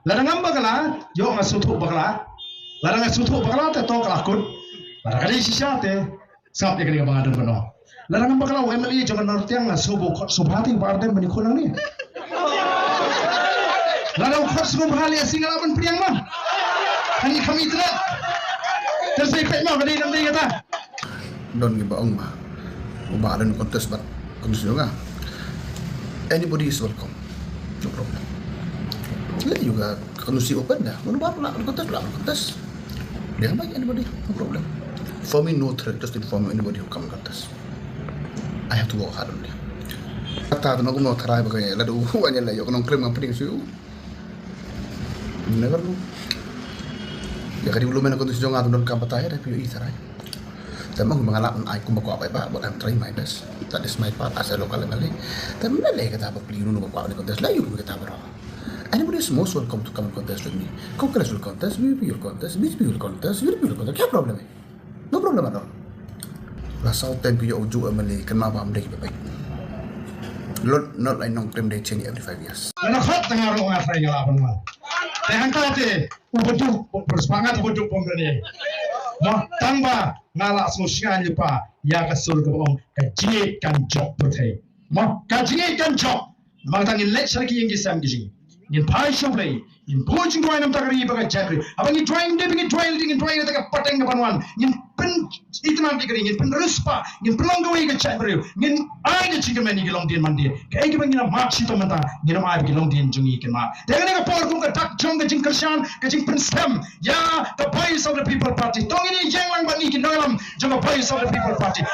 Larang ngamba kala, yo ngasutu bakla. Larang ngasutu bakla te to kalakut. Larang kali sisa te sap ya kali bangadon kono. Larang ngamba kala MLA jangan nortiang ngasubu subhati partai menikulang ni. Larang khot subhali asingalapan priang mah. Hani kami terat. Tersai pek mau kali nanti kata. Don't give a umaran contest but kondisi juga. Anybody is welcome, no problem. Kita juga kondisi open dah. Mau baru lah kontes. Dia baik anybody, no problem. For me, no threat. Just inform anybody who come contest. I have to work hard on it. Kata tu nak mau try bagai lalu hanya lah. Yo kalau klaim apa dengan siu, never know. Ya kali belum mana kondisi jangan tu nak kampanye tapi yo try. Tapi mengalami aku bawa apa but I'm trying my best. That is my part as a local MLA. Tapi mana kita apa peluru nak bawa di kontes lain kita berapa. Anybody is most welcome to come and contest with me. Congress will contest, VP will contest, BSP will contest, UDP will contest. क्या problem है? No problem at all. Lah South Time punya ujuk MLA kenapa am dek baik. Not like nong claim they change every 5 years. Nak hot tengah orang apa yang lawan mah. Tengah kau te, ubujuk bersemangat ubujuk pemerintah. Mah tangba ngala sosial lupa ya kasul ke bawang kaji kan job berthai. Mah kaji kan job. Mah tangin lecture ki yang kisam kisi. Yin pai shoplay, yin pojing drawing nam takari baga jakri. Abang yin drawing ding drawing tak pateng ke panwan. Yin pen itu nanti kering yin pen ruspa, yin pelong gawe ke chat beriu. Yin ai ke chicken mani ke long dian mandi. Ke ke bang yin mak si to mata, yin ai ke long dian jungi ke mak. Dengan ke por kum ke tak jong ke jing kersan, ke jing pen stem. Ya, the voice of the people party. Tong ini yang lang bani ke dalam jong the voice of the people party.